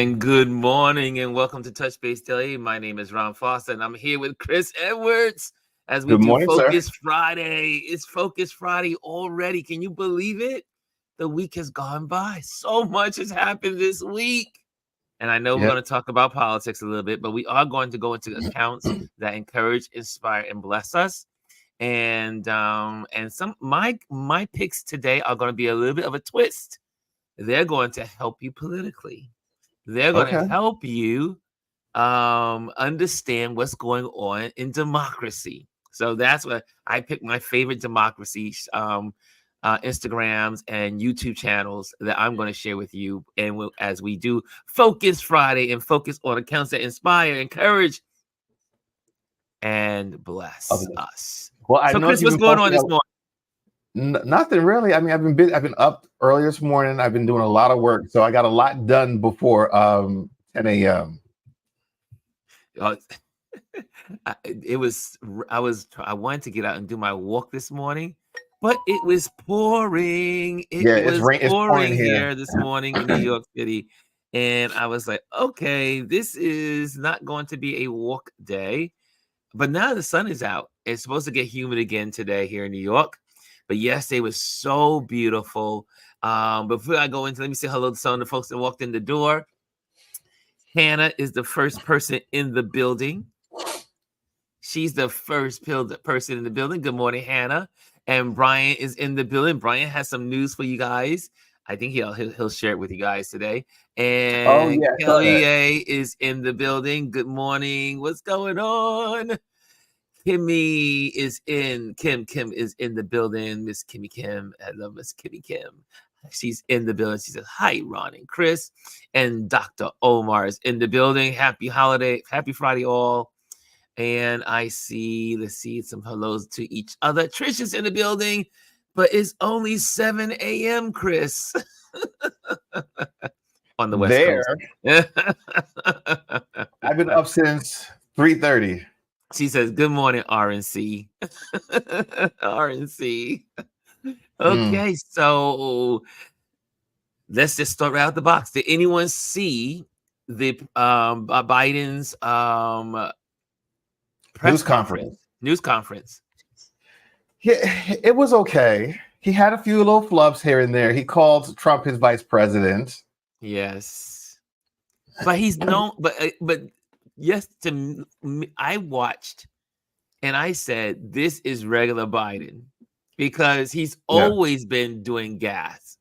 And good morning and welcome to Touch Base Daily. My name is Ron Foster and I'm here with Chris Edwards as we Good morning, Focus sir. Friday. It's Focus Friday already. Can you believe it? The week has gone by. So much has happened this week. And I know we're Yep. going to talk about politics a little bit, but we are going to go into accounts that encourage, inspire, and bless us. And some my picks today are going to be a little bit of a twist. They're going to help you politically. They're going to Okay. help you understand what's going on in democracy. So that's what I picked my favorite democracy Instagrams and YouTube channels that I'm going to share with you. And as we do Focus Friday and focus on accounts that inspire, encourage, and bless us. Well, I So, know Chris, you've what's been going on posting this morning? nothing really. I mean, I've been up early this morning. I've been doing a lot of work, so I got a lot done before 10 a.m. I wanted to get out and do my walk this morning, but it was pouring. It's pouring here. Here this morning in New York City. And I was like, okay, this is not going to be a walk day. But now the sun is out. It's supposed to get humid again today here in New York. But yesterday was so beautiful. Before I go into, let me say hello to some of the folks that walked in the door. Hannah is the first person in the building. She's the first person in the building. Good morning, Hannah. And Brian is in the building. Brian has some news for you guys. I think he'll share it with you guys today. And Kelly A is in the building. Good morning. What's going on? Kim is in the building. Miss Kimmy Kim. I love Miss Kimmy Kim. She's in the building. She says, hi, Ron and Chris. And Dr. Omar is in the building. Happy Friday, all. And I see, let's see, some hellos to each other. Trish is in the building, but it's only 7 a.m., Chris. On the West Coast. I've been up since 3:30. She says, good morning, RNC. RNC. Okay, so let's just start right out the box. Did anyone see the Biden's news conference? Yeah, it was okay. He had a few little flubs here and there. He called Trump his vice president. Yes, but he's known. But yes, to me, I watched and I said this is regular Biden because he's always been doing gaffes.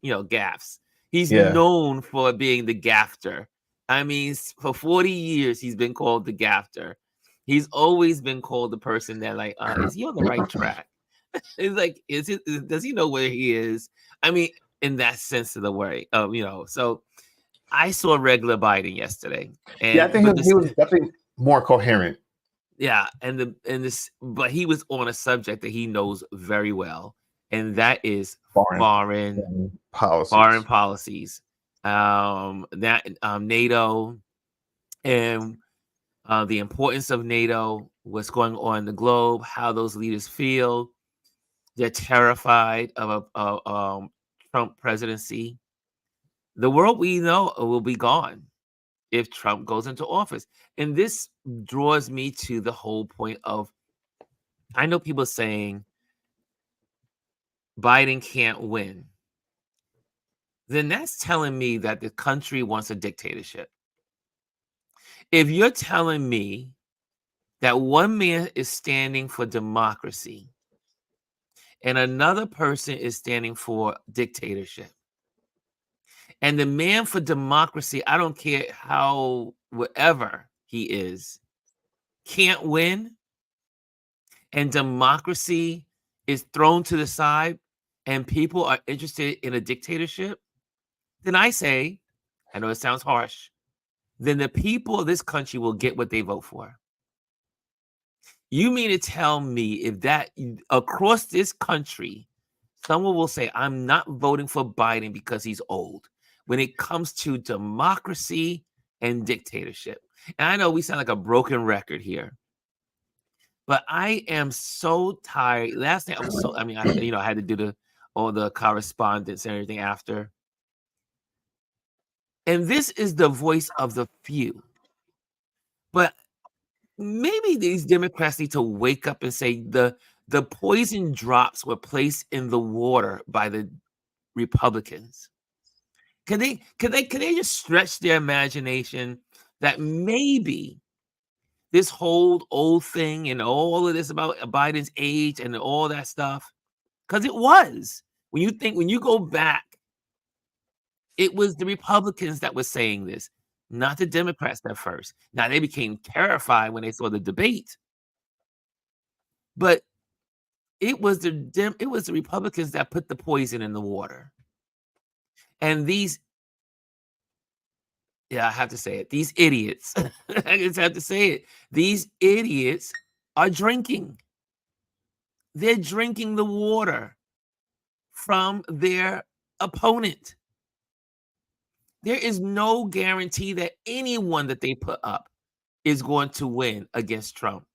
He's known for being the gaffer. I mean, for 40 years he's been called the gaffer. He's always been called the person that like, is he on the right track? It's like, does he know where he is? I mean, in that sense of the word, so I saw regular Biden yesterday. And I think he was definitely more coherent. Yeah, but he was on a subject that he knows very well, and that is foreign policies. NATO and the importance of NATO, what's going on in the globe, how those leaders feel. They're terrified of a Trump presidency. The world we know will be gone if Trump goes into office. And this draws me to the whole point of, I know people saying Biden can't win. Then that's telling me that the country wants a dictatorship. If you're telling me that one man is standing for democracy and another person is standing for dictatorship, and the man for democracy, I don't care how whatever he is, can't win, and democracy is thrown to the side and people are interested in a dictatorship, then I say, I know it sounds harsh, then the people of this country will get what they vote for. You mean to tell me if that across this country, someone will say, I'm not voting for Biden because he's old when it comes to democracy and dictatorship? And I know we sound like a broken record here, but I am so tired. Last night I had to do all the correspondence and everything after. And this is the voice of the few. But maybe these Democrats need to wake up and say the poison drops were placed in the water by the Republicans. Can they just stretch their imagination that maybe this whole old thing and all of this about Biden's age and all that stuff? Because it was. When you go back, it was the Republicans that were saying this, not the Democrats at first. Now they became terrified when they saw the debate. But it was the Republicans that put the poison in the water. And I have to say it, these idiots, I just have to say it, these idiots are drinking. They're drinking the water from their opponent. There is no guarantee that anyone that they put up is going to win against Trump.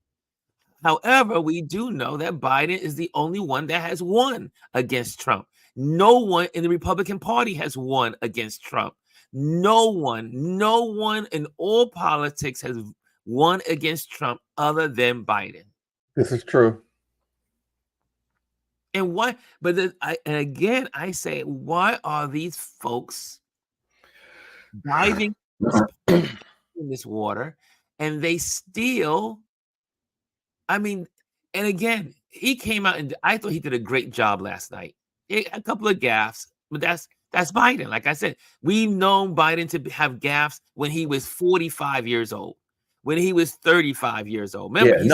However, we do know that Biden is the only one that has won against Trump. No one in the Republican Party has won against Trump. No one in all politics has won against Trump other than Biden. This is true. And why? But and again, I say, why are these folks diving in this water and they still? I mean, and again, he came out and I thought he did a great job last night. A couple of gaffes, but that's Biden. Like I said, we've known Biden to have gaffes when he was 45 years old, when he was 35 years old. Remember, he's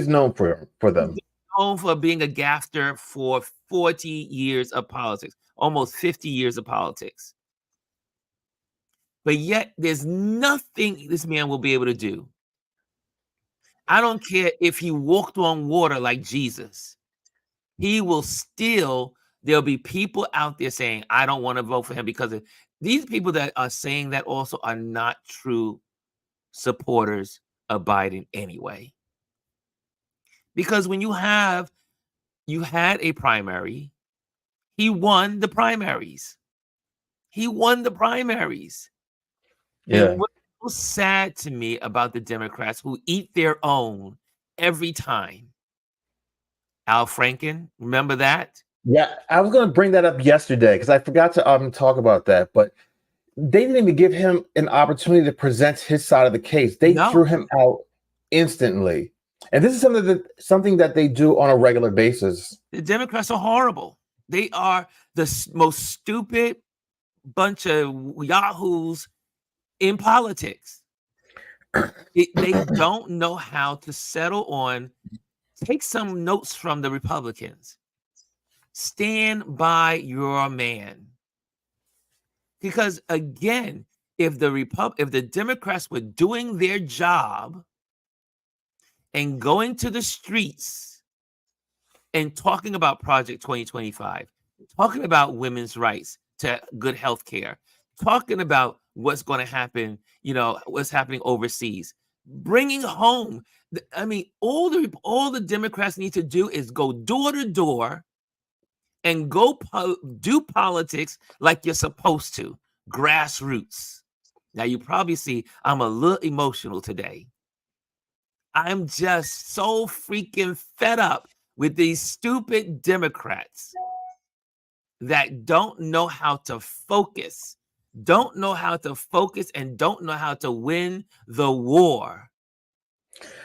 known for them. He's known for being a gaffter for 40 years of politics, almost 50 years of politics. But yet, there's nothing this man will be able to do. I don't care if he walked on water like Jesus. He will still, there'll be people out there saying, I don't want to vote for him, because these people that are saying that also are not true supporters of Biden anyway. Because when you had a primary, he won the primaries. He won the primaries. Yeah. And what's so sad to me about the Democrats who eat their own every time. Al Franken, remember that? Yeah, I was going to bring that up yesterday because I forgot to talk about that, but they didn't even give him an opportunity to present his side of the case. They threw him out instantly. And this is something that they do on a regular basis. The Democrats are horrible. They are the most stupid bunch of yahoos in politics. They don't know how to settle on. Take some notes from the Republicans. Stand by your man. Because again, if the Democrats were doing their job and going to the streets and talking about Project 2025, talking about women's rights to good health care, talking about what's going to happen, what's happening overseas, bringing home. I mean, all the Democrats need to do is go door to door and go do politics like you're supposed to, grassroots. Now, you probably see I'm a little emotional today. I'm just so freaking fed up with these stupid Democrats that don't know how to focus, and don't know how to win the war.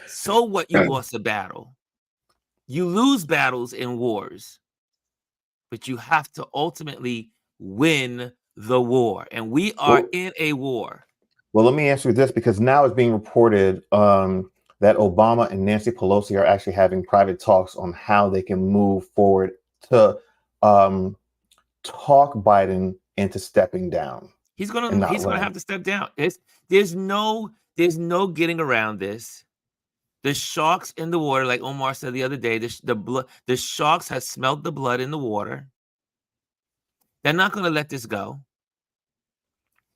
So what? You lost a battle. You lose battles in wars, but you have to ultimately win the war. And we are in a war. Well, let me answer this, because now it's being reported that Obama and Nancy Pelosi are actually having private talks on how they can move forward to talk Biden into stepping down. He's gonna have to step down. There's no getting around this. The sharks in the water, like Omar said the other day, the sharks have smelled the blood in the water. They're not going to let this go.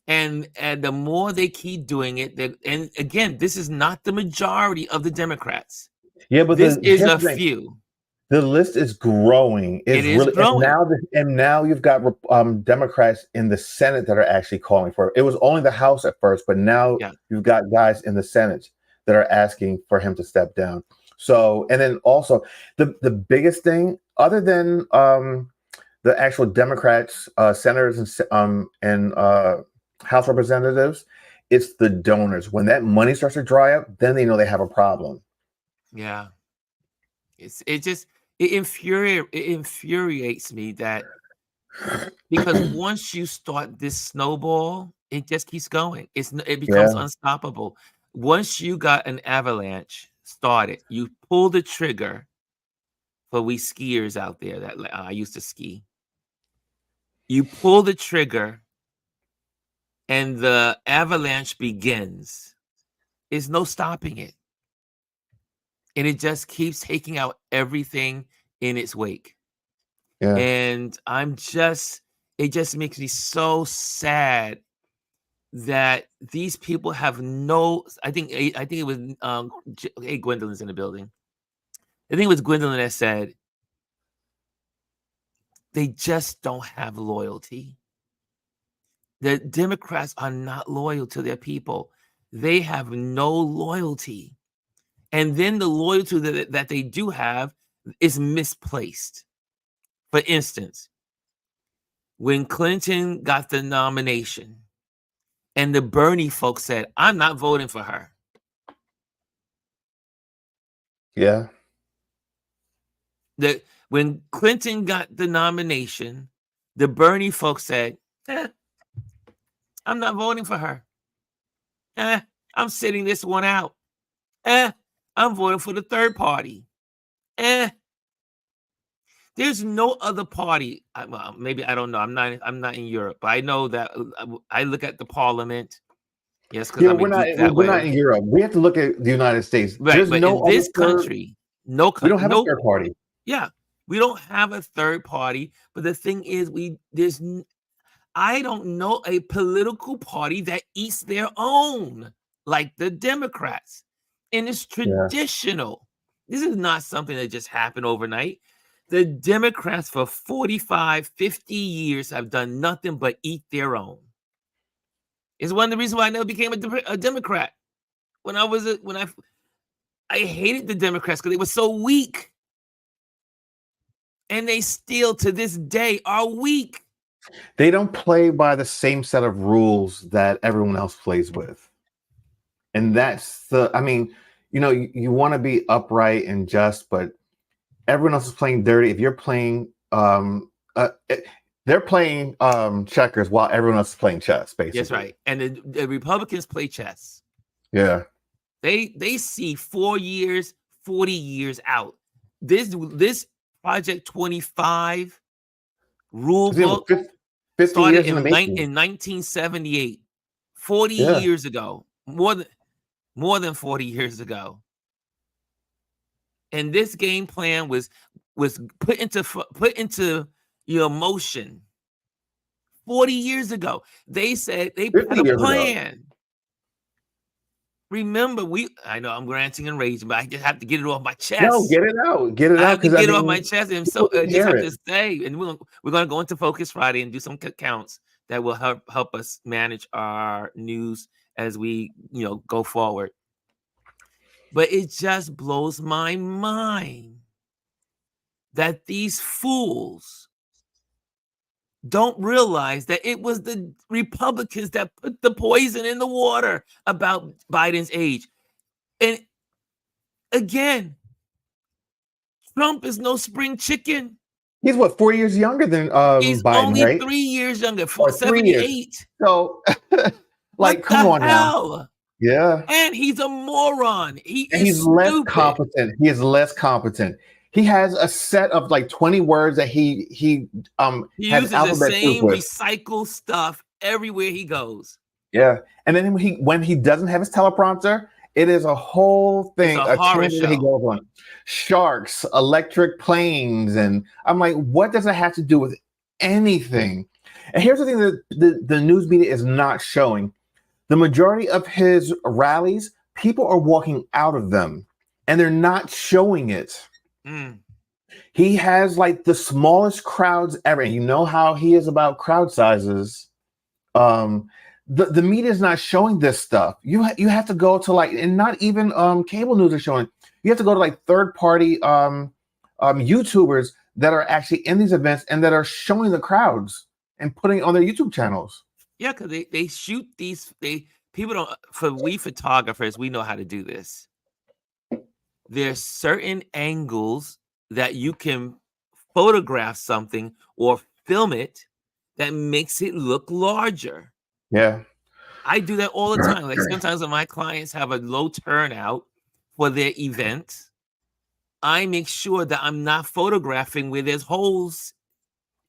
And the more they keep doing it, and again, this is not the majority of the Democrats. Yeah, but this is a few. The list is growing. It It's is really, growing. and now you've got Democrats in the Senate that are actually calling for it. It was only the House at first, but now Yeah. you've got guys in the Senate that are asking for him to step down. So, and then also the biggest thing, other than the actual Democrats, senators, and House representatives, it's the donors. When that money starts to dry up, then they know they have a problem. Yeah. It infuriates me that because once you start this snowball, it just keeps going. It becomes Yeah, unstoppable. Once you got an avalanche started, you pull the trigger for we skiers out there that I used to ski. You pull the trigger and the avalanche begins. There's no stopping it. And it just keeps taking out everything in its wake. yeah. And it just makes me so sad that these people have I think it was hey, Gwendolyn's in the building. I think it was Gwendolyn that said they just don't have loyalty. The Democrats are not loyal to their people. They have no loyalty. And then the loyalty that they do have is misplaced. For instance, when Clinton got the nomination and the Bernie folks said, I'm not voting for her. Yeah. When Clinton got the nomination, the Bernie folks said, I'm not voting for her. I'm sitting this one out. I'm voting for the third party. There's no other party. Well, maybe I don't know. I'm not in Europe, but I know that I look at the parliament. Yes, because Yeah, I'm a geek that we're not way. in Europe. We have to look at the United States. Right, There's but no in other this third. country, We don't have a third party. yeah, we don't have a third party. But the thing is, I don't know a political party that eats their own like the Democrats, and it's Yeah. traditional. This is not something that just happened overnight. The Democrats for 45, 50 years have done nothing but eat their own. It's one of the reasons why I never became a Democrat. When I hated the Democrats because they were so weak. And they still to this day are weak. They don't play by the same set of rules that everyone else plays with. And I mean, you want to be upright and just, but everyone else is playing dirty. If you're playing, they're playing checkers while everyone else is playing chess, basically. That's right. And the Republicans play chess. Yeah. They see 4 years, 40 years out. This Project 25 rule book 50 started years in the making. in 1978, 40 Yeah. years ago, more than 40 years ago. And this game plan was put into motion 40 years ago. They said they had a plan. Ago. Remember, I know I'm ranting and raging, but I just have to get it off my chest. No, get it out. Get it out. I have to get it off my chest. And so I just have to say, and we're going to go into Focus Friday and do some counts that will help us manage our news as we, go forward. But it just blows my mind that these fools don't realize that it was the Republicans that put the poison in the water about Biden's age. And again, Trump is no spring chicken. He's 4 years younger than He's Biden, only right? 3 years younger, 78. So, come on now. Yeah. And he's a moron. He's less competent. He is less competent. He has a set of 20 words that he uses the same recycled stuff everywhere he goes. Yeah. And then when he doesn't have his teleprompter, it is a whole thing. It's a horror show. He goes on. Sharks, electric planes, and I'm like, what does it have to do with anything? And here's the thing that the news media is not showing. The majority of his rallies, people are walking out of them, and they're not showing it. He has like the smallest crowds ever. And you know how he is about crowd sizes. Um, the media is not showing this stuff. You have to go to like, and not even cable news are showing. You have to go to like third party YouTubers that are actually in these events and that are showing the crowds and putting it on their YouTube channels. Yeah, because they shoot these. People don't. We photographers, we know how to do this. There's certain angles that you can photograph something or film it that makes it look larger. Yeah. I do that all the time. Like sometimes when my clients have a low turnout for their event, I make sure that I'm not photographing where there's holes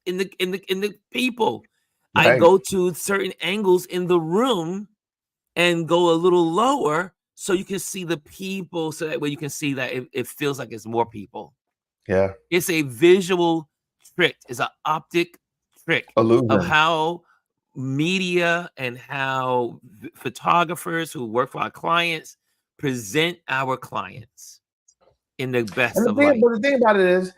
in the people. I Right. go to certain angles in the room and go a little lower so you can see the people, so that way you can see that it feels like it's more people. Yeah. It's a visual trick. It's an optic trick of Illusion. how media and how photographers who work for our clients present our clients in the best of light. But the thing about it is,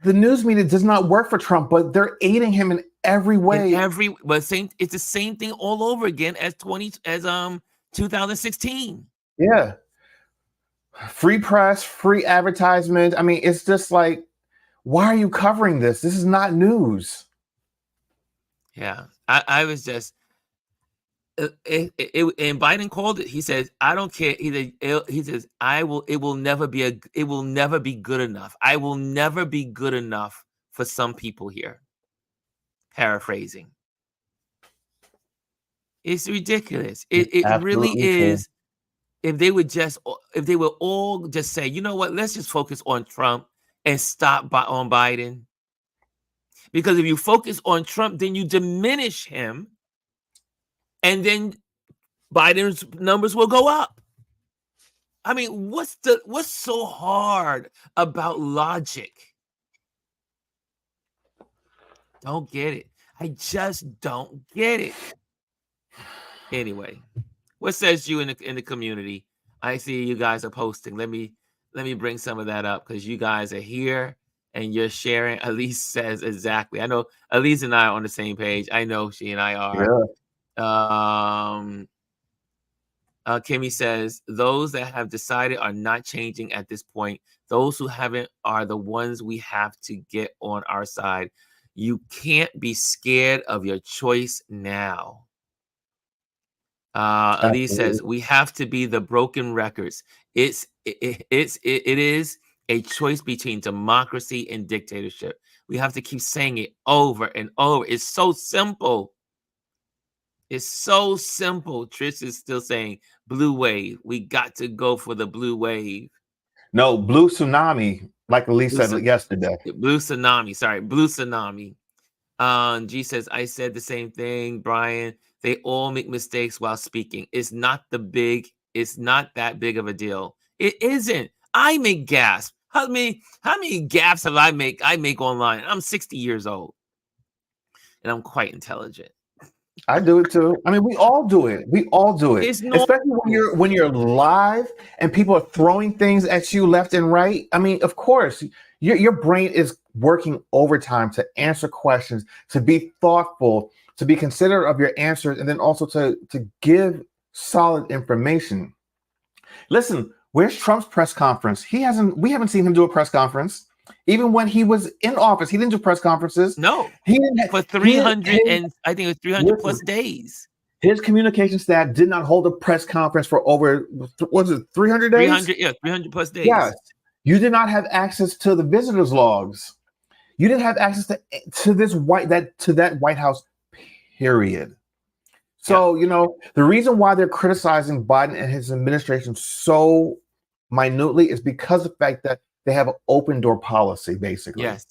the news media does not work for Trump, but they're aiding him in every way. It's the same thing all over again as 2016. Yeah. Free press, free advertisement. I mean, it's just like, why are you covering this? This is not news. Yeah, I was just, and Biden called it. He says, "I don't care." He says, "I will. It will never be It will never be good enough. I will never be good enough for some people here." Paraphrasing. It's ridiculous. It really is. If they would all just say, you know what, let's just focus on Trump and stop on Biden. Because if you focus on Trump, then you diminish him, and then Biden's numbers will go up. I mean, what's so hard about logic? Don't get it. I just don't get it. Anyway, what says you in the community? I see you guys are posting. Let me bring some of that up, because you guys are here and you're sharing. Elise says exactly. I know Elise and I are on the same page. I know she and I are. Yeah. Kimmy says, those that have decided are not changing at this point. Those who haven't are the ones we have to get on our side. You can't be scared of your choice now. Elise says, we have to be the broken records. It is a choice between democracy and dictatorship. We have to keep saying it over and over. It's so simple. It's so simple. Trish is still saying blue wave. We got to go for the blue wave. No, blue tsunami, like Elise said yesterday. Blue tsunami. Sorry, blue tsunami. G says, I said the same thing, Brian. They all make mistakes while speaking. It's not that big of a deal. It isn't. I make gaps. How many gaps have I make online? I'm 60 years old. And I'm quite intelligent. I do it too. I mean, we all do it. We all do it. Especially when you're live and people are throwing things at you left and right. I mean, of course, your brain is working overtime to answer questions, to be thoughtful, to be considerate of your answers, and then also to give solid information. Listen, where's Trump's press conference? We haven't seen him do a press conference. Even when he was in office, he didn't do press conferences. No, he didn't for 300 and I think it was 300 plus days. His communication staff did not hold a press conference for over, was it 300 days? 300 plus days. Yes. You did not have access to the visitors logs. You didn't have access to that White House, period. So, the reason why they're criticizing Biden and his administration so minutely is because of the fact that they have an open door policy, basically. Yes.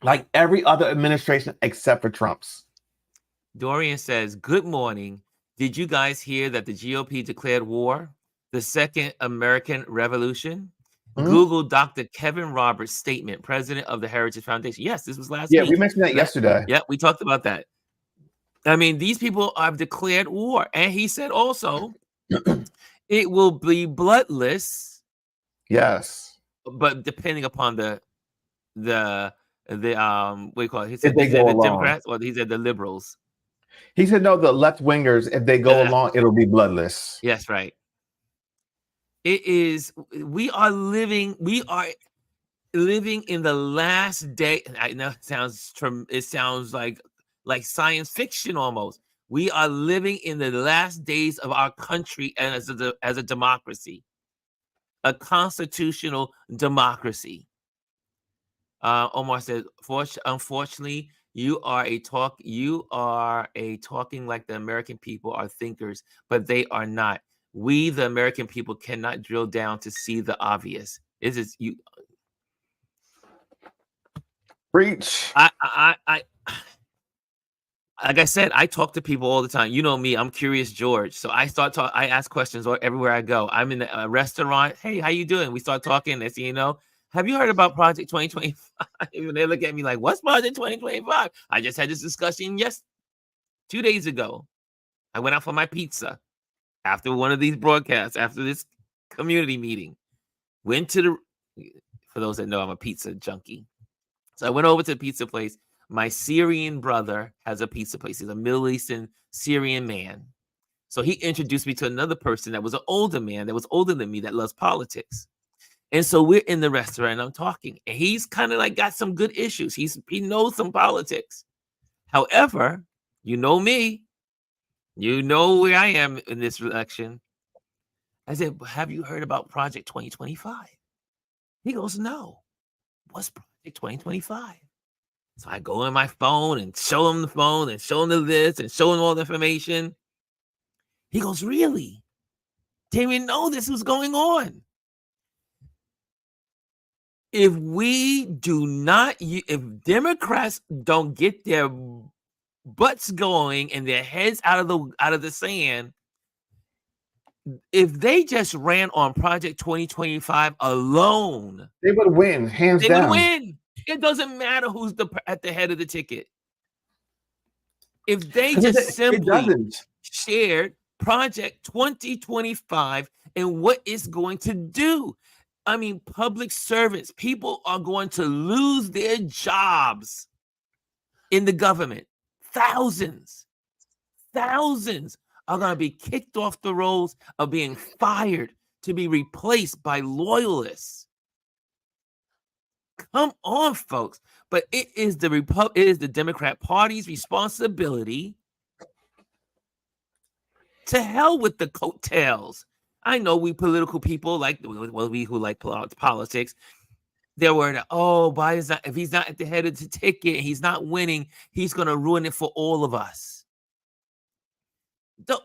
Like every other administration except for Trump's. Dorian says, good morning. Did you guys hear that the GOP declared war? The Second American Revolution? Mm-hmm. Google Dr. Kevin Roberts' statement, president of the Heritage Foundation. Yes, this was last week. Yeah, we mentioned that yesterday. Yeah, we talked about that. I mean, these people have declared war. And he said also, it will be bloodless. Yes. but depending upon the what do you call it? He If said they go the along. Democrats, or he said the liberals. He said, no, the left wingers, if they go along, it'll be bloodless. Yes, right. It is. We are living in the last day. I know it sounds like science fiction almost. We are living in the last days of our country and as a democracy, a constitutional democracy. Omar says, unfortunately, you are talking like the American people are thinkers, but they are not. We, the American people, cannot drill down to see the obvious. Preach. Like I said, I talk to people all the time. You know me, I'm Curious George. So I ask questions everywhere I go. I'm in a restaurant. Hey, how you doing? We start talking. Next thing you know, have you heard about Project 2025? And they look at me like, what's Project 2025? I just had this discussion 2 days ago. I went out for my pizza after one of these broadcasts, after this community meeting. For those that know, I'm a pizza junkie. So I went over to the pizza place. My Syrian brother has a pizza place. He's a Middle Eastern Syrian man. So he introduced me to another person that was an older man, that was older than me, that loves politics. And so we're in the restaurant and I'm talking. And he's kind of like got some good issues. He knows some politics. However, you know me. You know where I am in this election. I said, have you heard about Project 2025? He goes, no. What's Project 2025? So I go in my phone and show him the phone and show him the list and show him all the information. He goes, really? Didn't even know this was going on. If Democrats don't get their butts going and their heads out of the sand, if they just ran on Project 2025 alone, they would win, hands down. They would win. It doesn't matter who's at the head of the ticket. If they just simply shared Project 2025 and what it's going to do. I mean, public servants, people are going to lose their jobs in the government. Thousands are going to be kicked off the rolls, of being fired, to be replaced by loyalists. Come on, folks. But it is the Democrat Party's responsibility. To hell with the coattails. I know we political people, we who like politics, they're worried, Biden's not, if he's not at the head of the ticket, he's not winning, he's going to ruin it for all of us.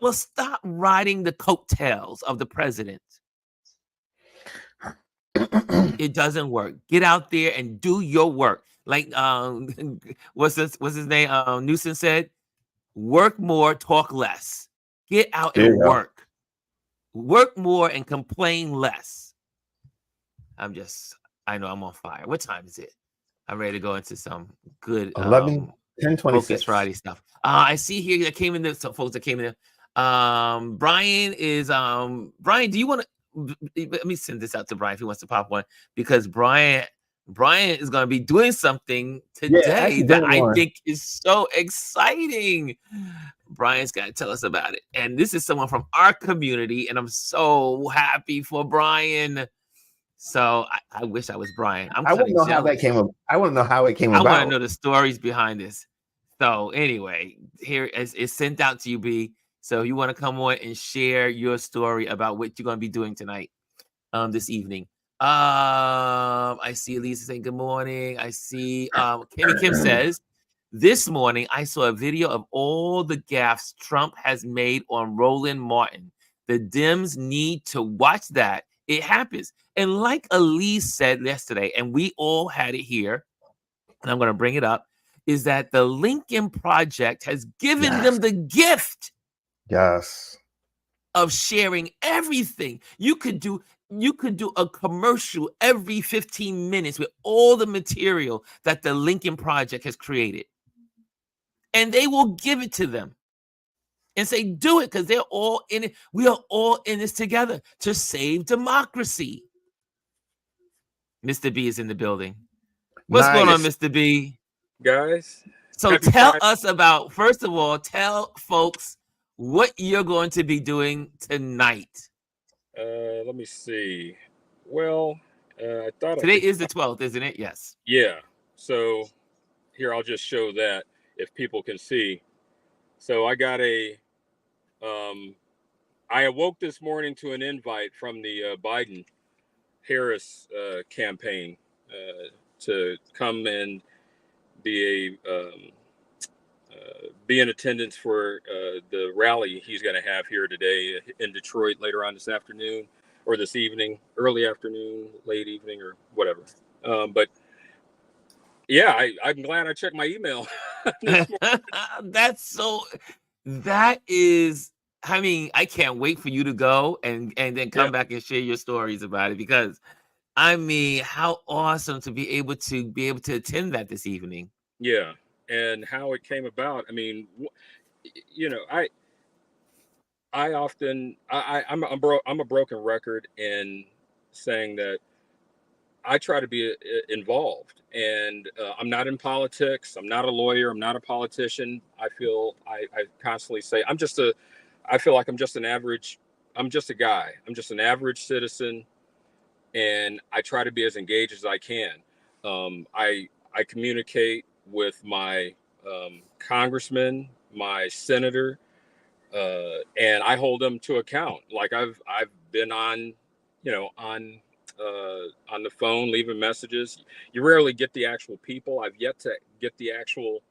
Well, stop riding the coattails of the president. It doesn't work. Get out there and do your work. Like what's his name? Newsom said, work more, talk less. Get out and work. Work more and complain less. I know I'm on fire. What time is it? I'm ready to go into some good 10:26 Focus Friday stuff. I see here that came in there, some folks that came in there. Brian, do you want to let me send this out to Brian if he wants to pop one, because Brian is going to be doing something today that I think is so exciting. Brian's got to tell us about it. And this is someone from our community, and I'm so happy for Brian. So I wish I was Brian. I want to know how that came up. I want to know how it came about. I want to know the stories behind this. So anyway, here it's sent out to you, B. So you want to come on and share your story about what you're going to be doing tonight, this evening. I see Elisa saying good morning. I see Kim says, this morning I saw a video of all the gaffes Trump has made on Roland Martin. The Dems need to watch that. It happens. And like Elise said yesterday, and we all had it here, and I'm going to bring it up, is that the Lincoln Project has given them the gift of sharing everything. You could do a commercial every 15 minutes with all the material that the Lincoln Project has created. And they will give it to them and say, do it, because they're all in it. We are all in this together to save democracy. Mr. B is in the building. What's going on, Mr. B? Guys, so tell us about, first of all, tell folks what you're going to be doing tonight. Let me see. Well, I thought today is the 12th, isn't it? Yes. Yeah. So here, I'll just show that if people can see. So I got I awoke this morning to an invite from the Biden-Harris campaign to come and be be in attendance for the rally he's going to have here today in Detroit later on this afternoon, or this evening, early afternoon, late evening, or whatever. But yeah, I'm glad I checked my email this morning. That is, I mean, I can't wait for you to go and then come back and share your stories about it, because I mean, how awesome to be able to attend that this evening. Yeah. And how it came about. I mean, you know, I'm a broken record in saying that I try to be involved, and I'm not in politics. I'm not a lawyer. I'm not a politician. I constantly say I feel like I'm just a guy. I'm just an average citizen, and I try to be as engaged as I can. I communicate with my congressman, my senator, and I hold them to account. Like I've been on the phone leaving messages. You rarely get the actual people. I've yet to get the actual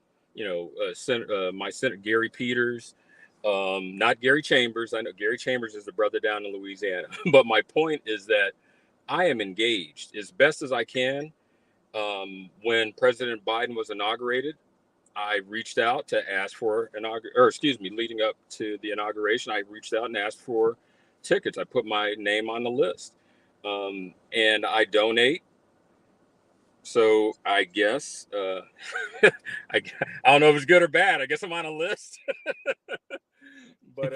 my senator Gary Peters, not Gary Chambers. I know Gary Chambers is the brother down in Louisiana. But my point is that I am engaged as best as I can. When President Biden was inaugurated, I reached out to ask for leading up to the inauguration, I reached out and asked for tickets. I put my name on the list, and I donate. So I guess I don't know if it's good or bad. I guess I'm on a list. But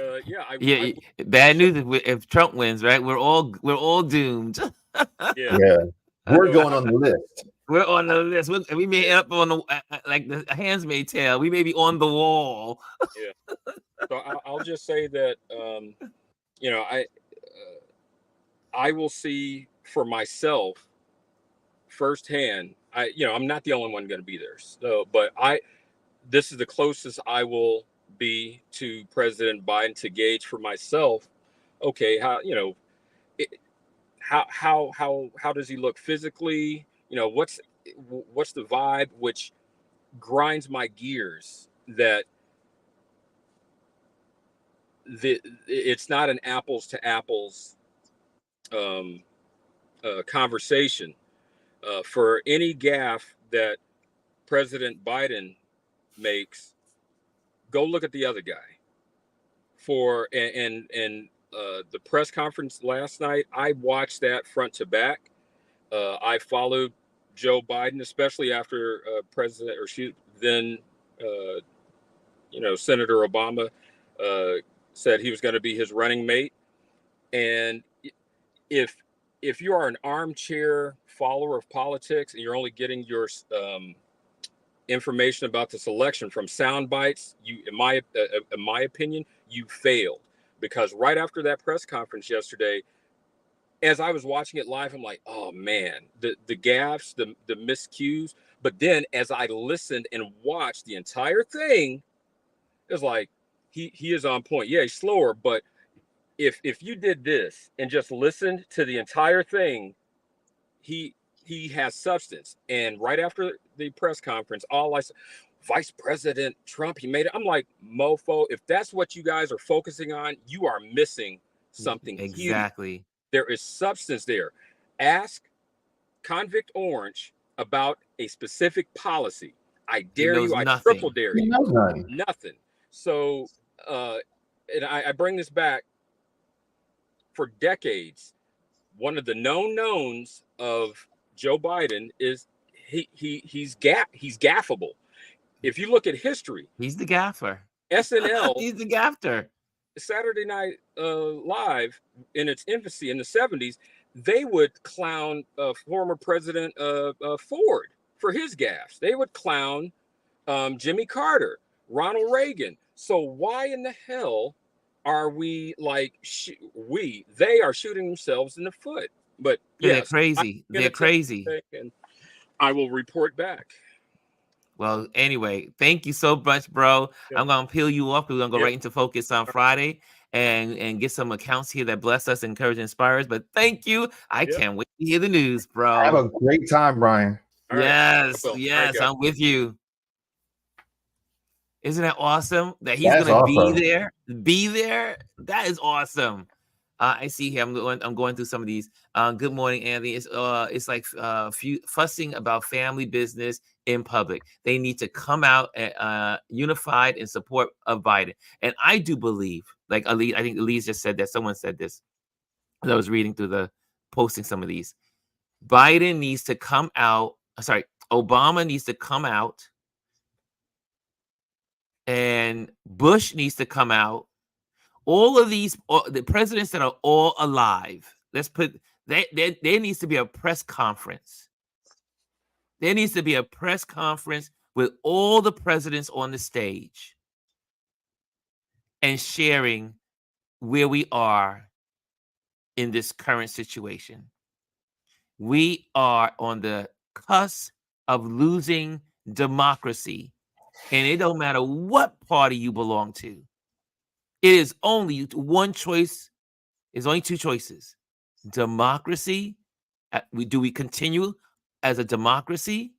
bad news if Trump wins, right? We're all doomed. Yeah. We're going on the list. We're on the list. We may end up on the like the Handmaid's Tale. We may be on the wall. Yeah. So I'll just say that I will see for myself firsthand. I'm not the only one going to be there. So, but this is the closest I will be to President Biden to gauge for myself. Okay, how does he look physically? What's the vibe, which grinds my gears that it's not an apples to apples conversation. For any gaffe that President Biden makes, go look at the other guy. The press conference last night, I watched that front to back. I followed Joe Biden, especially after Senator Obama said he was going to be his running mate. And if you are an armchair follower of politics and you're only getting your information about this election from sound bites, in my opinion, you failed. Because right after that press conference yesterday, as I was watching it live, I'm like, oh man, the gaffes, the miscues. But then as I listened and watched the entire thing, it was like, he is on point. Yeah, he's slower, but if you did this and just listened to the entire thing, he has substance. And right after the press conference, all I said, Vice President Trump, he made it. I'm like, mofo, if that's what you guys are focusing on, you are missing something. Exactly. Huge. There is substance there. Ask Convict Orange about a specific policy. I dare you. I triple dare you. Nothing. So, and I bring this back. For decades, one of the known knowns of Joe Biden is he's gaffable. If you look at history, he's the gaffer. SNL, he's the gaffer. Saturday Night Live in its infancy in the 70s, they would clown former President Ford for his gaffes. They would clown Jimmy Carter, Ronald Reagan. So why in the hell are we like they are shooting themselves in the foot? But They're yes, crazy. They're crazy. and I will report back. Well, anyway, thank you so much, bro. Yeah. I'm gonna peel you off. We're gonna go Yeah. right into focus on Friday and get some accounts here that bless us, encourage, and inspire us. But thank you. I can't wait to hear the news, bro. Have a great time, Brian. Yes, All right. yes, I'm with you. Isn't that awesome that he's That's gonna awesome. be there? Be there. That is awesome. I see here. I'm going through some of these. Good morning, Anthony. It's like fussing about family business in public. They need to come out unified in support of Biden. And I do believe, like Ali, I think Elise just said that. Someone said this. As I was reading through the posting some of these. Biden needs to come out. Sorry, Obama needs to come out, and Bush needs to come out. All of these, the presidents that are all alive, let's put there needs to be a press conference. There needs to be a press conference with all the presidents on the stage and sharing where we are in this current situation. We are on the cusp of losing democracy, and it don't matter what party you belong to. It is only one choice. There's only two choices. Democracy. Do we continue as a democracy,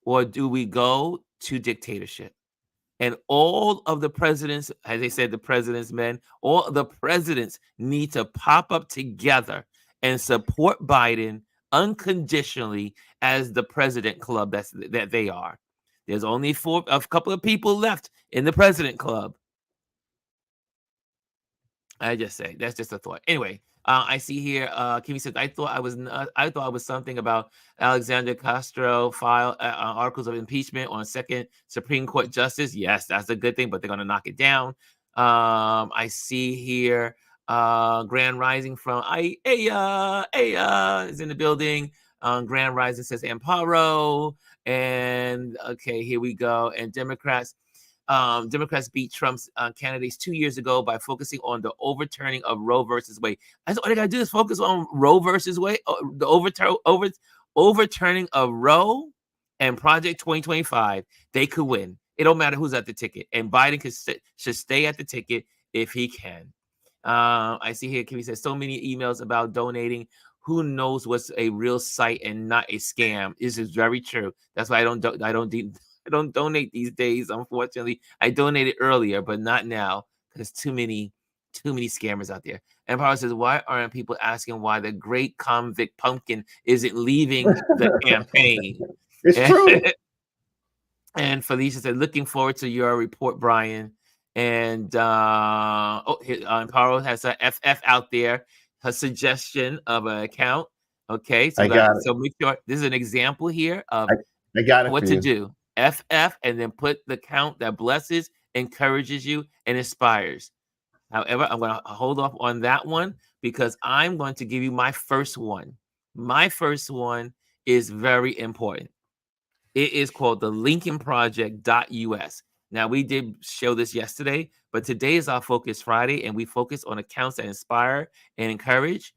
or do we go to dictatorship? And all of the presidents, as they said, the president's men, all the presidents need to pop up together and support Biden unconditionally as the president club that they are. There's only a couple of people left in the president club. I just say that's just a thought. Anyway, I see here. Kimmy said, I thought I was something about Alexander Castro file articles of impeachment on second Supreme Court justice. Yes, that's a good thing, but they're going to knock it down. I see here. Grand Rising from is in the building. Grand Rising says Amparo, and okay, here we go. And Democrats beat Trump's candidates 2 years ago by focusing on the overturning of Roe versus Wade. That's all they got to do is focus on Roe versus Wade, the overturning of Roe and Project 2025. They could win. It don't matter who's at the ticket, and Biden should stay at the ticket if he can. I see here, Kimmy says, so many emails about donating. Who knows what's a real site and not a scam? This is very true. That's why I don't donate these days. Unfortunately, I donated earlier, but not now because too many scammers out there. And Power says, why aren't people asking why the great convict pumpkin isn't leaving the campaign? It's true. And Felicia said, looking forward to your report, Brian. And Paro has a FF out there, her suggestion of an account. Okay, so make sure this is an example here of I got it what to do. FF, and then put the count that blesses, encourages you, and inspires. However, I'm going to hold off on that one because I'm going to give you my first one. My first one is very important. It is called the LincolnProject.us. Now, we did show this yesterday, but today is our Focus Friday, and we focus on accounts that inspire and encourage.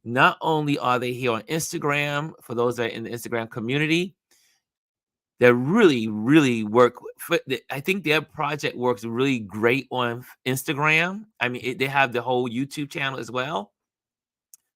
Not only are they here on Instagram, for those that are in the Instagram community, they really, really work. I think their project works really great on Instagram. I mean, they have the whole YouTube channel as well.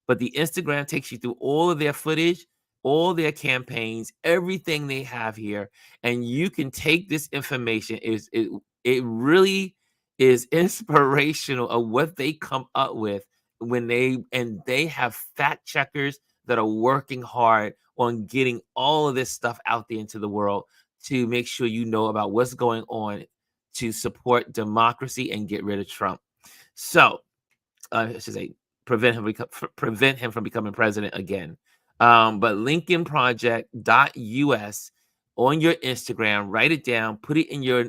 But the Instagram takes you through all of their footage, all their campaigns, everything they have here. And you can take this information. It really is inspirational of what they come up with when they have fact checkers that are working hard on getting all of this stuff out there into the world to make sure you know about what's going on to support democracy and get rid of Trump. So, I should say, prevent him from becoming president again. But LincolnProject.us on your Instagram, write it down, put it in your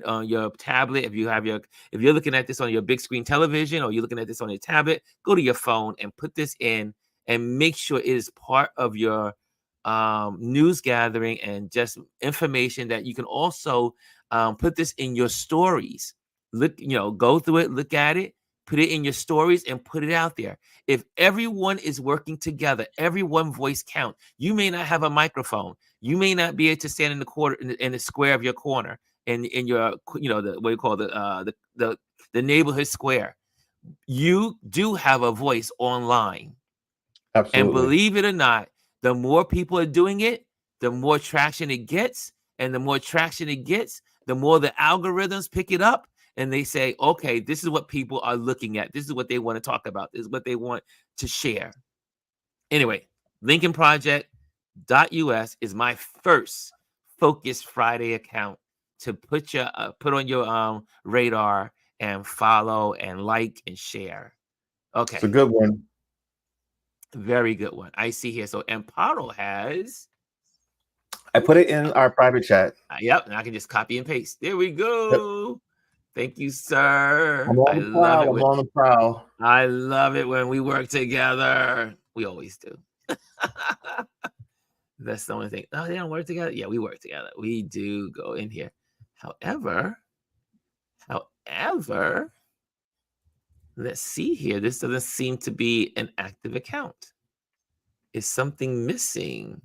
tablet. If you're looking at this on your big screen television or you're looking at this on your tablet, go to your phone and put this in and make sure it is part of your news gathering and just information that you can also put this in your stories. Look, go through it, look at it, put it in your stories and put it out there. If everyone is working together, every one voice count. You may not have a microphone. You may not be able to stand in the corner in the square of your corner in your the what you call the neighborhood square. You do have a voice online. Absolutely. And believe it or not, the more people are doing it, the more traction it gets. And the more traction it gets, the more the algorithms pick it up. And they say, okay, this is what people are looking at. This is what they want to talk about. This is what they want to share. Anyway, LincolnProject.us is my first Focus Friday account to put on your radar and follow and like and share. Okay. It's a good one. Very good one. I see here. So Amparo has. I put it in our private chat. Yep. And I can just copy and paste. There we go. Yep. Thank you, sir. I'm on the prowl. I love it when we work together. We always do. That's the only thing. Oh, they don't work together? Yeah, we work together. We do go in here. However, let's see here. This doesn't seem to be an active account. Is something missing?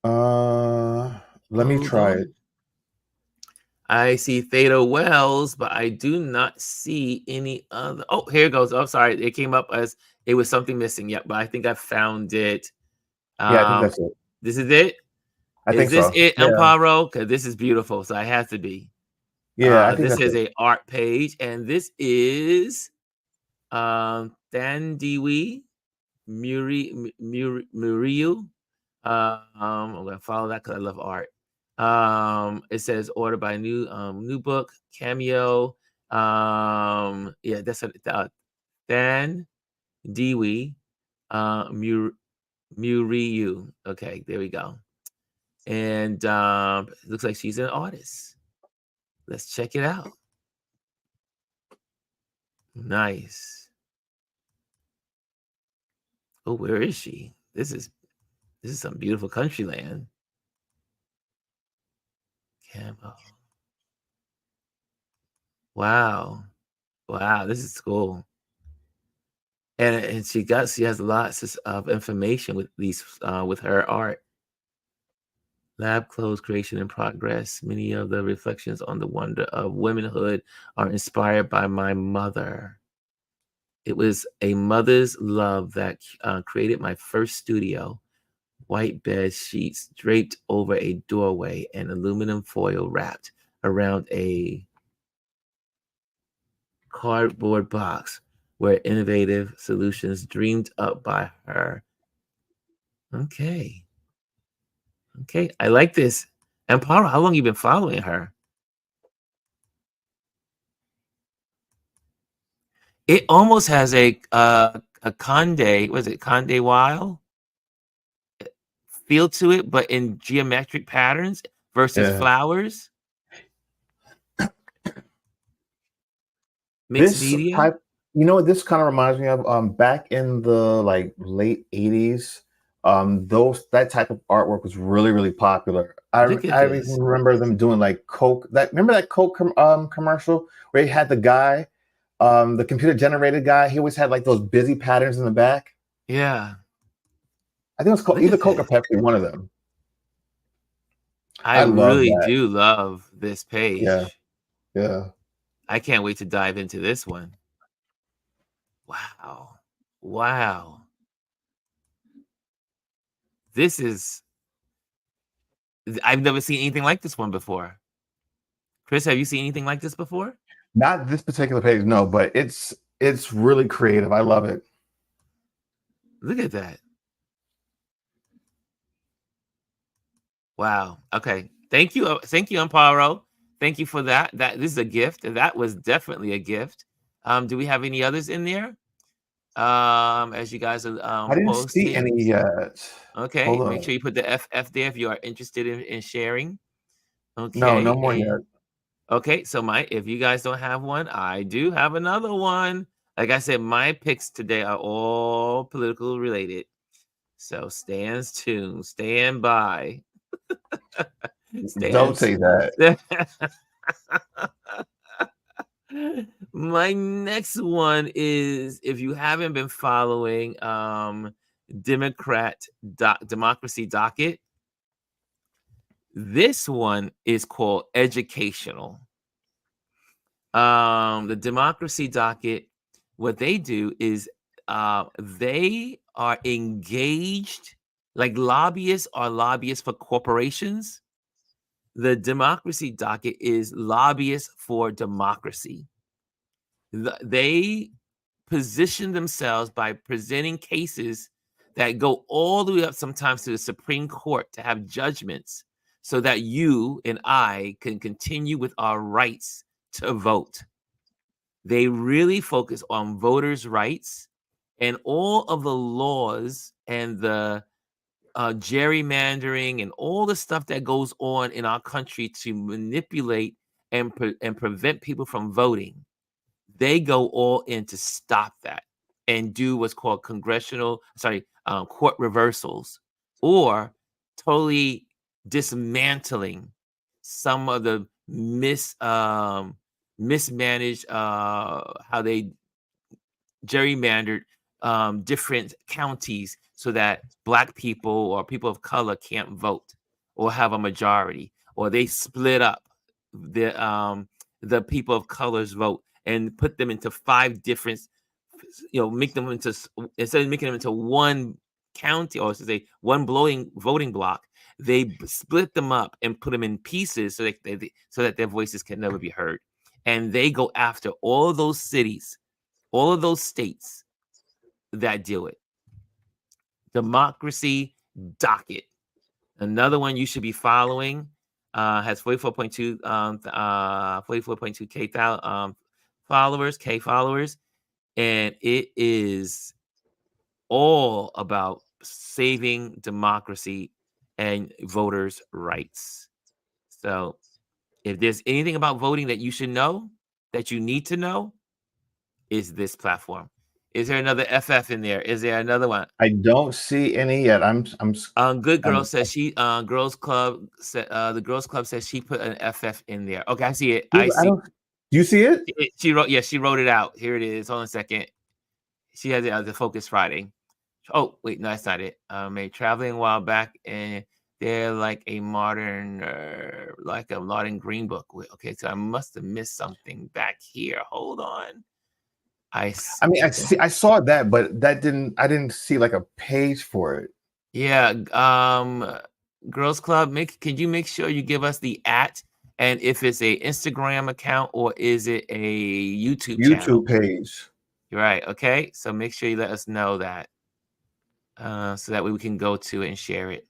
Let me try it. I see Theta Wells, but I do not see any other. Oh, here it goes. Oh, sorry. It came up as it was something missing. Yep, but I think I found it. Yeah, I think that's it. This is it? I think so. Is this it, Amparo? Because this is beautiful, so I have to be. Yeah, I think this is an art page, and this is Thandiwe Muriu. I'm gonna follow that because I love art. It says ordered by new book Cameo. Yeah, that's Thandiwe Muriu. Okay, there we go. And it looks like she's an artist. Let's check it out. Nice. Oh, where is she? This is some beautiful country land. Camo. Wow. This is cool. And she has lots of information with these with her art. Lab clothes creation in progress. Many of the reflections on the wonder of womanhood are inspired by my mother. It was a mother's love that created my first studio. White bed sheets draped over a doorway and aluminum foil wrapped around a cardboard box were innovative solutions dreamed up by her. Okay, I like this. Amparo, how long have you been following her? It almost has a Conde, was it Conde Weil feel to it, but in geometric patterns versus flowers. Mixed media. Type, this kind of reminds me of back in the late 80s. That type of artwork was really, really popular. I even remember them doing Coke. Remember that Coke commercial where he had the guy, the computer generated guy. He always had those busy patterns in the back. Yeah, I think it was called either Coke or Pepsi. One of them. I really do love this page. Yeah. I can't wait to dive into this one. Wow. This is, I've never seen anything like this one before. Chris, have you seen anything like this before? Not this particular page, no, but it's really creative. I love it. Look at that. Wow. Okay. Thank you, Amparo. Thank you for that. This is a gift. That was definitely a gift. Do we have any others in there? As you guys are I didn't see any yet. Okay, make sure you put the FF there if you are interested in sharing. Okay. No more yet. Okay, so if you guys don't have one, I do have another one. Like I said, my picks today are all political related. So stand tuned. Stand by. Don't say that. My next one is, if you haven't been following Democracy Docket, this one is called educational. The Democracy Docket, what they do is they are engaged, like lobbyists are lobbyists for corporations. The Democracy Docket is lobbyists for democracy. They position themselves by presenting cases that go all the way up sometimes to the Supreme Court to have judgments so that you and I can continue with our rights to vote. They really focus on voters' rights and all of the laws and the gerrymandering and all the stuff that goes on in our country to manipulate and prevent people from voting. They go all in to stop that and do what's called court reversals, or totally dismantling some of the mismanaged how they gerrymandered different counties so that Black people or people of color can't vote or have a majority, or they split up the people of color's vote and put them into 5 different, make them into, instead of making them into one county, or say one voting block, they split them up and put them in pieces so that their voices can never be heard. And they go after all of those cities, all of those states that do it. Democracy Docket. Another one you should be following. Has 44.2 K followers, and it is all about saving democracy and voters' rights. So if there's anything about voting that you should know, that you need to know, is this platform. Is there another FF in there? Is there another one? I don't see any yet. Good Girl says she Girls Club the Girls Club says she put an FF in there. Okay, I see it. I see. You see it? She wrote it out. Here it is. Hold on a second. She has it as a Focus Friday. Oh, wait, no, that's not it. Made traveling a while back, and they're like a modern green book. Okay, so I must have missed something back here. Hold on. I saw that, but I didn't see like a page for it. Yeah. Girls Club, can you make sure you give us the @ and if it's a Instagram account or is it a YouTube channel? Page. You're right. Okay. So make sure you let us know that. So that way we can go to it and share it.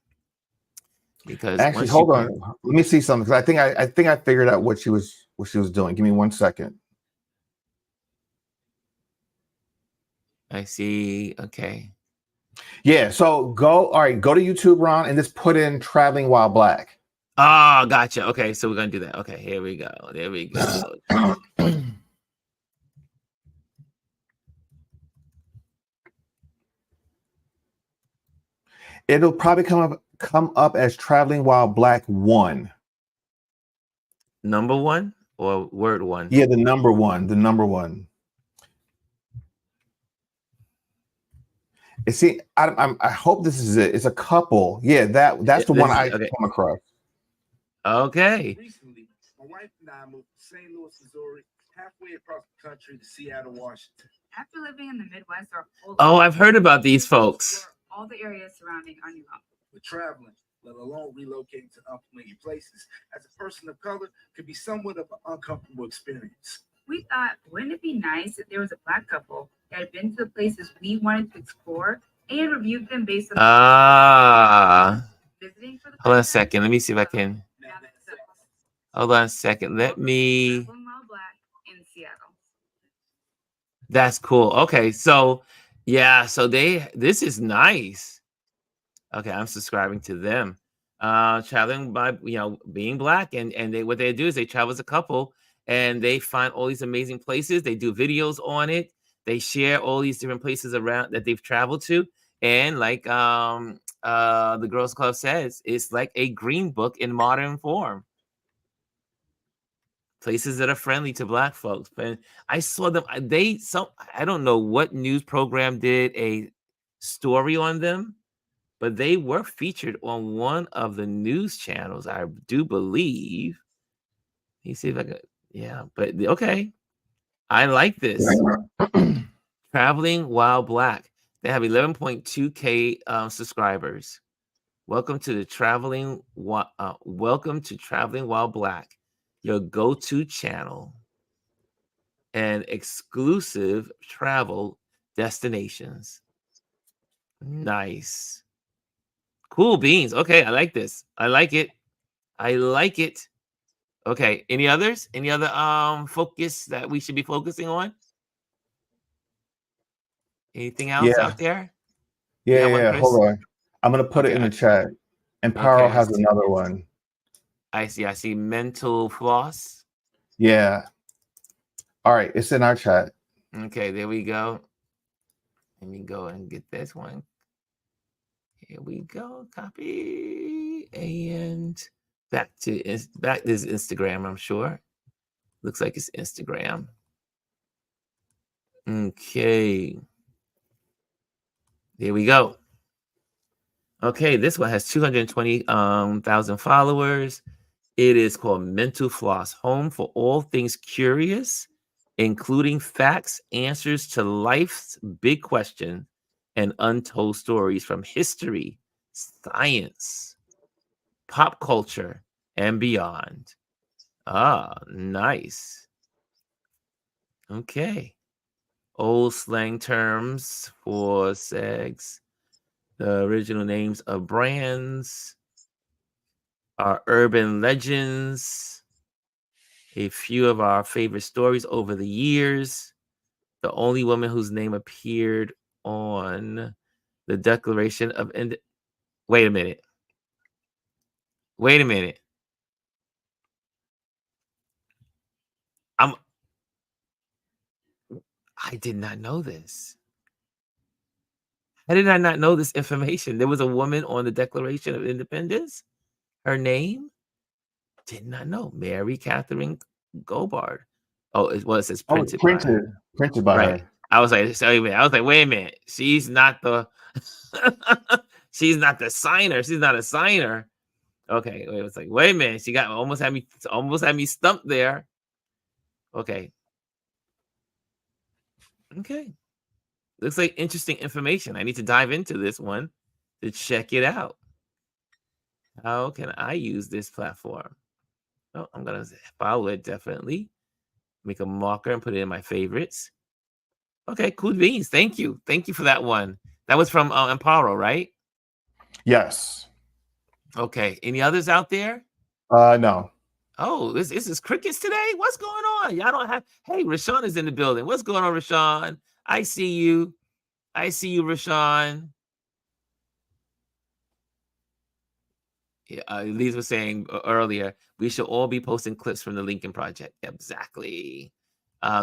Because actually, hold on. Let me see something, because I think I figured out what she was doing. Give me 1 second. I see. Okay. Yeah. So go to YouTube, Ron, and just put in Traveling While Black. Oh, gotcha. Okay. So we're going to do that. Okay. Here we go. There we go. It'll probably come up as Traveling While Black 1. Number 1 or word 1? Yeah, the number 1. The number 1. See, I hope this is it. It's a couple. Yeah, that's the one I come across. Okay. Recently, my wife and I moved from St. Louis, Missouri, halfway across the country to Seattle, Washington. After living in the Midwest our whole life, Oh, I've heard about these folks. All the areas surrounding our new home. But traveling, let alone relocating to unfamiliar places, as a person of color, could be somewhat of an uncomfortable experience. We thought, wouldn't it be nice if there was a Black couple that had been to the places we wanted to explore and reviewed them based on visiting for the hold on a second. Let me see if I can. Hold on a second. Let me. Black in Seattle. That's cool. Okay, so yeah, so this is nice. Okay, I'm subscribing to them. Traveling by being Black, and what they do is they travel as a couple and they find all these amazing places. They do videos on it. They share all these different places around that they've traveled to, and like the Girls Club says, it's like a green book in modern form. Places that are friendly to Black folks. And I saw them. I don't know what news program did a story on them, but they were featured on one of the news channels, I do believe. Let me see if I could. Yeah, but okay. I like this. Traveling While Black. They have 11.2K subscribers. Welcome to Traveling While Black, your go-to channel and exclusive travel destinations. Nice. Cool beans. Okay, I like this. I like it. I like it. Okay, any others? Any other focus that we should be focusing on? Anything else out there? Yeah. Hold on. I'm gonna put it in the chat. And Paro has another one. I see Mental Floss. Yeah. All right, it's in our chat. Okay, there we go. Let me go and get this one. Here we go. Copy and back to this Instagram. I'm sure. Looks like it's Instagram. Okay. Here we go. Okay, this one has 220,000 followers. It is called Mental Floss, home for all things curious, including facts, answers to life's big question, and untold stories from history, science, pop culture, and beyond. Ah, nice. Okay. Old slang terms for sex. The original names of brands are urban legends. A few of our favorite stories over the years. The only woman whose name appeared on the Declaration of Independence. Wait a minute. I did not know this. How did I not know this information? There was a woman on the Declaration of Independence. Her name? Did not know. Mary Catherine Goldbard. Oh, it says printed by her. Printed by her. I was like, wait a minute. She's not the she's not the signer. She's not a signer. Okay, it was like, wait a minute. She almost had me stumped there. Okay. Looks like interesting information. I need to dive into this one to check it out. How can I use this platform? Oh, I'm gonna follow it definitely. Make a marker and put it in my favorites. Okay, cool beans. Thank you for that one. That was from Amparo, right? Yes. Okay. Any others out there? No. Oh, this is crickets today. What's going on? Y'all don't have. Hey, Rashawn is in the building. What's going on, Rashawn? I see you, Rashawn. Yeah, Lisa was saying earlier, we should all be posting clips from the Lincoln Project. Exactly.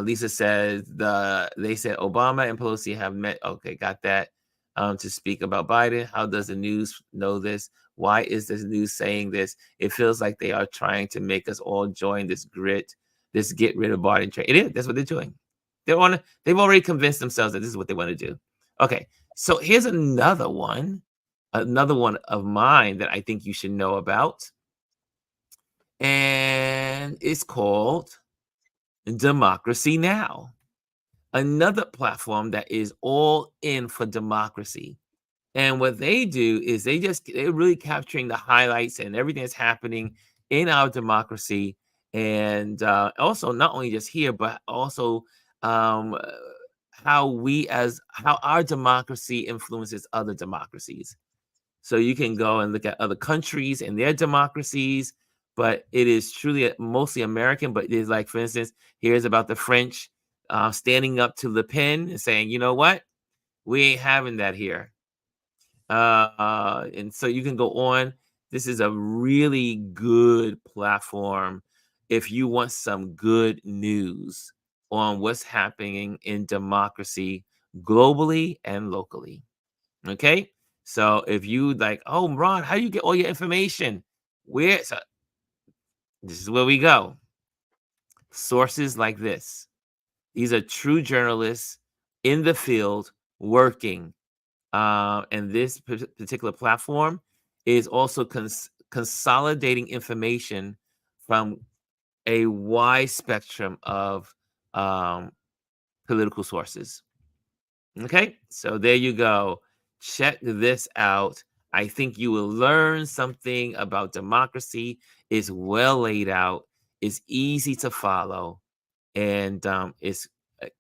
Lisa says they said Obama and Pelosi have met. Okay, got that. To speak about Biden. How does the news know this? Why is this news saying this? It feels like they are trying to make us all join this get rid of Biden train. It is. That's what they're doing. They've already convinced themselves that this is what they want to do. Okay, so here's another one of mine that I think you should know about. And it's called Democracy Now! Another platform that is all in for democracy. And what they do is they're really capturing the highlights and everything that's happening in our democracy. And also not only just here, but also how our democracy influences other democracies. So you can go and look at other countries and their democracies, but it is truly mostly American. But it is like, for instance, here's about the French standing up to Le Pen and saying, you know what? We ain't having that here. And so you can go on. This is a really good platform if you want some good news. on what's happening in democracy globally and locally. Okay, so if you like, oh, Ron, how do you get all your information? Where? So this is where we go. Sources like this. These are true journalists in the field working. And this particular platform is also consolidating information from a wide spectrum of political sources. Okay, so there you go. Check this out. I think you will learn something about democracy. It's well laid out. It's easy to follow, and it's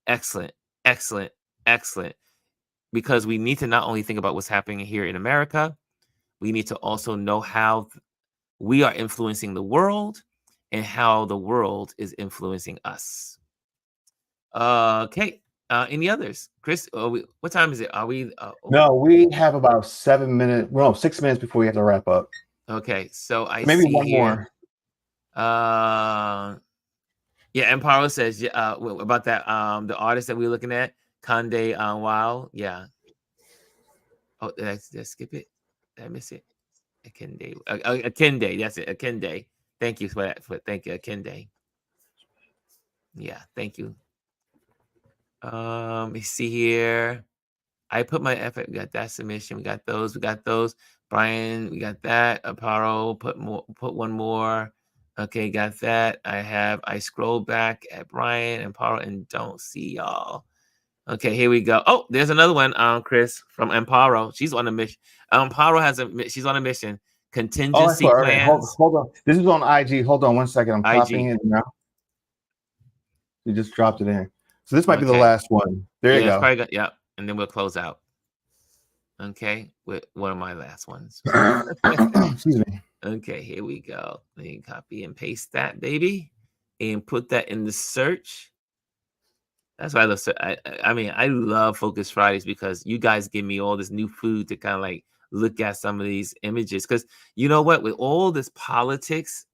excellent, excellent, excellent. Because we need to not only think about what's happening here in America, we need to also know how we are influencing the world and how the world is influencing us. Okay. Any others? Chris, what time is it? Are we? No, we have about 7 minutes. Well, 6 minutes before we have to wrap up. Okay. So I maybe see one here, more. Yeah, Emparo says about that the artist that we were looking at, Kande Wow. Yeah. Oh, did I skip it? Did I miss it? Akende. Akende. That's it. Akende. Thank you for that. Thank you, Akende. Yeah, thank you. Let me see here. I put my effort. We got that submission. We got those. We got those. Brian, we got that. Aparo, put one more. Okay, got that. I scroll back at Brian and Aparo and don't see y'all. Okay, here we go. Oh, there's another one, Chris, from Amparo. She's on a mission. Amparo she's on a mission. Contingency plans. Hold on. This is on IG. Hold on 1 second. I'm copying it now. You just dropped it in. So this might be the last one. There you go. Probably yeah, and then we'll close out. Okay, with one of my last ones. Excuse me. Okay, here we go. Let me copy and paste that, baby, and put that in the search. That's why I love. I mean, I love Focus Fridays because you guys give me all this new food to kind of like look at some of these images. Because you know what, with all this politics,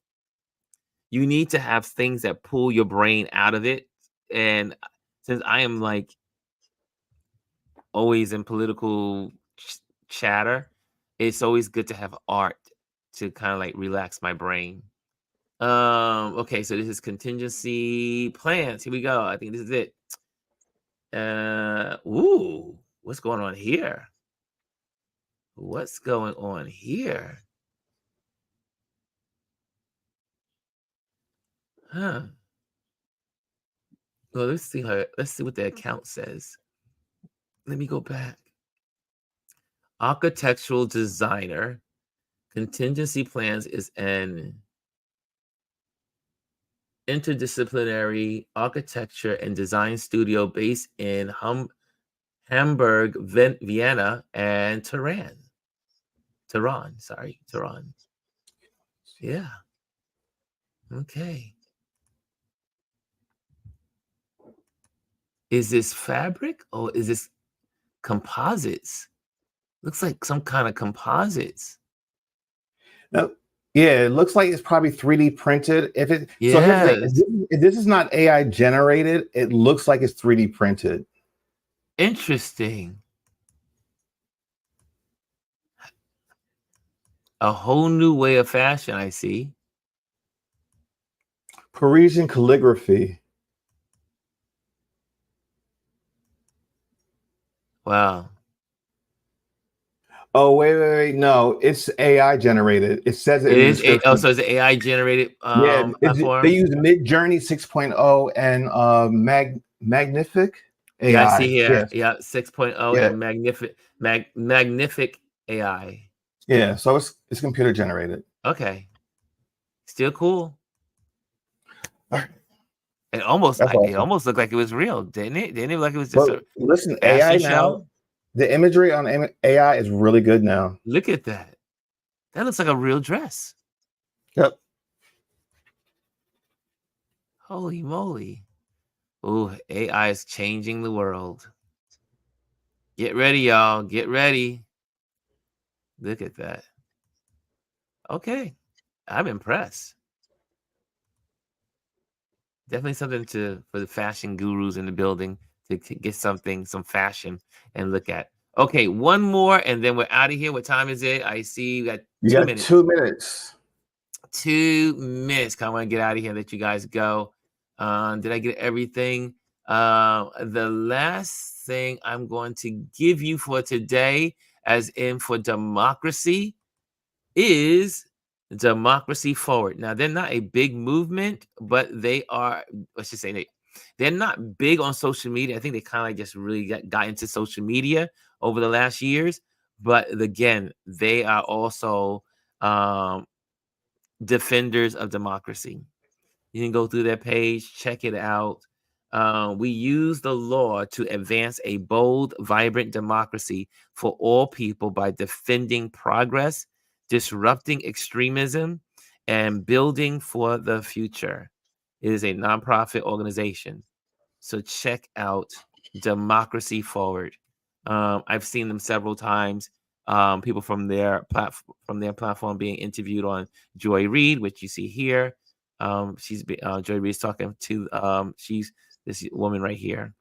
you need to have things that pull your brain out of it. And since I am like always in political chatter, it's always good to have art to kind of like relax my brain. Okay, so this is contingency plans. Here we go. I think this is it. Ooh, what's going on here? What's going on here? Huh. Well, let's see what the account says. Let me go back. Architectural designer. Contingency plans is an interdisciplinary architecture and design studio based in Hamburg, Vienna, and Tehran. Yeah. Okay. Is this fabric or is this composites? Looks like some kind of composites. No, yeah, it looks like it's probably 3D printed. So if this is not AI generated, it looks like it's 3D printed. Interesting. A whole new way of fashion, I see. Parisian calligraphy. Wow. Oh, wait. No, it's AI generated. It says it is. So it's an AI generated platform? They use Midjourney 6.0 and Magnific AI. Yeah, I see here. Yeah, 6.0 and Magnific AI. Yeah, so it's computer generated. Okay. Still cool. Right. It almost looked like it was real, didn't it? Didn't it look like it was just listen, AI show? Now, the imagery on AI is really good now. Look at that. That looks like a real dress. Yep. Holy moly. Oh, AI is changing the world. Get ready, y'all. Get ready. Look at that. Okay. I'm impressed. Definitely something for the fashion gurus in the building to get some fashion and look at. Okay, one more, and then we're out of here. What time is it? I see you got 2 minutes. 2 minutes. 2 minutes. I want to get out of here and let you guys go. Did I get everything? The last thing I'm going to give you for today, as in for democracy, is Democracy Forward. Now, they're not a big movement, but they are, let's just say they're not big on social media. I think they kind of like just really got into social media over the last years. But again, they are also defenders of democracy. You can go through their page, check it out. We use the law to advance a bold, vibrant democracy for all people by defending progress, disrupting extremism, and building for the future. It is a nonprofit organization. So check out Democracy Forward. I've seen them several times. People from their platform being interviewed on Joy Reid, which you see here. Joy Reid's talking to she's this woman right here,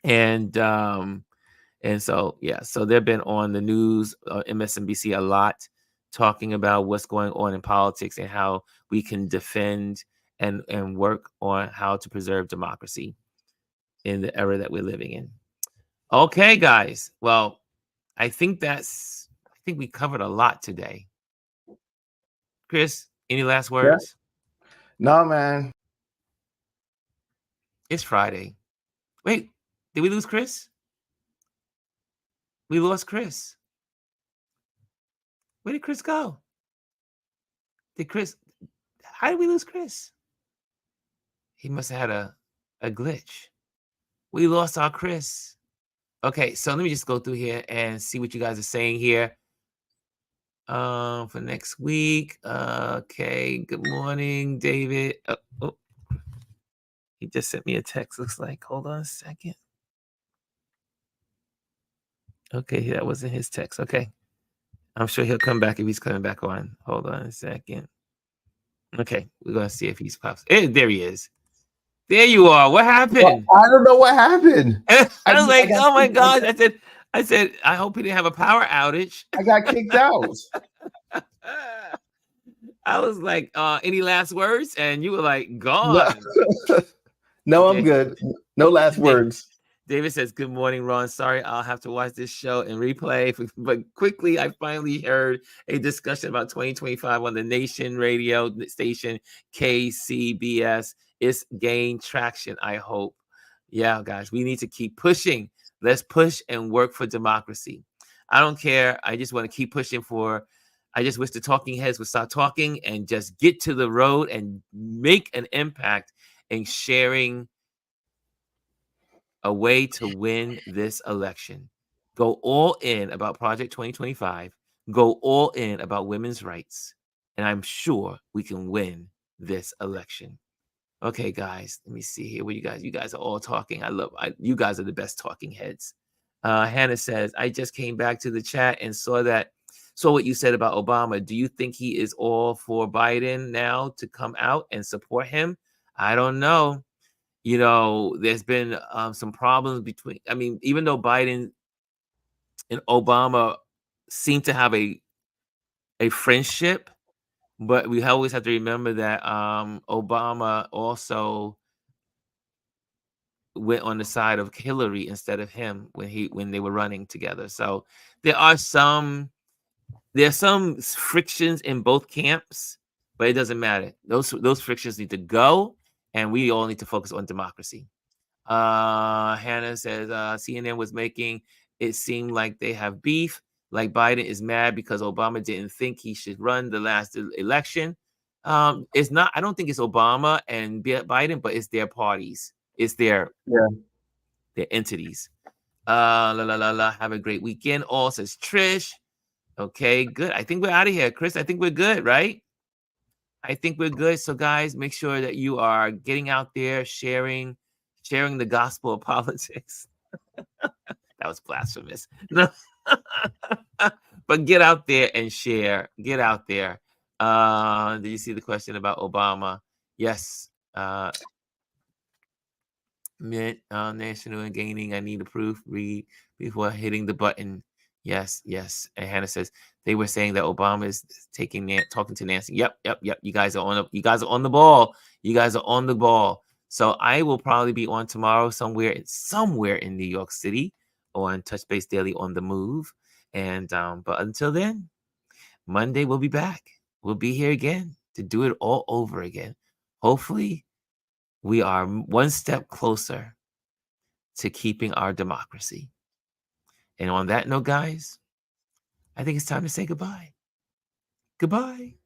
and so yeah, so they've been on the news, MSNBC a lot, talking about what's going on in politics and how we can defend and work on how to preserve democracy in the era that we're living in. Okay, guys. Well, I think we covered a lot today. Chris, any last words? No, man. It's Friday. Wait, did we lose Chris? We lost Chris. Where did Chris go? How did we lose Chris? He must have had a glitch. We lost our Chris. Okay, so let me just go through here and see what you guys are saying here. For next week. Okay, good morning, David. Oh. He just sent me a text, looks like. Hold on a second. Okay, that wasn't his text. Okay. I'm sure he'll come back if he's coming back on. Hold on a second. Okay, we're going to see if he's pops. There he is. There you are. What happened? Well, I don't know what happened. I was like, oh my God. I said, I hope he didn't have a power outage. I got kicked out. I was like, any last words? And you were like, gone. No, okay. I'm good. No last words. David says, good morning, Ron. Sorry, I'll have to watch this show and replay. But quickly, I finally heard a discussion about 2025 on the Nation radio station, KCBS. It's gained traction, I hope. Yeah, guys, we need to keep pushing. Let's push and work for democracy. I don't care. I just want to keep pushing I just wish the talking heads would stop talking and just get to the road and make an impact in sharing a way to win this election. Go all in about Project 2025. Go all in about women's rights. And I'm sure we can win this election. Okay, guys, let me see here. What you guys are all talking. You guys are the best talking heads. Hannah says, I just came back to the chat and saw what you said about Obama. Do you think he is all for Biden now to come out and support him? I don't know. You know, there's been some problems even though Biden and Obama seem to have a friendship, but we always have to remember that Obama also went on the side of Hillary instead of him when they were running together. So there's some frictions in both camps, but it doesn't matter. Those frictions need to go, and we all need to focus on democracy. Hannah says CNN was making it seem like they have beef, like Biden is mad because Obama didn't think he should run the last election. It's not. I don't think it's Obama and Biden, but it's their parties. It's their entities. Have a great weekend. All says Trish. Okay, good. I think we're out of here, Chris. I think we're good, right? I think we're good. So, guys, make sure that you are getting out there, sharing the gospel of politics. That was blasphemous. No. But get out there and share. Get out there. Did you see the question about Obama? Yes. National and gaining. I need a proof. Read before hitting the button. Yes. And Hannah says they were saying that Obama is talking to Nancy. Yep. You guys are on the ball. You guys are on the ball. So I will probably be on tomorrow somewhere in New York City on Touch Base Daily on the Move. And but until then, Monday we'll be back. We'll be here again to do it all over again. Hopefully, we are one step closer to keeping our democracy. And on that note, guys, I think it's time to say goodbye. Goodbye.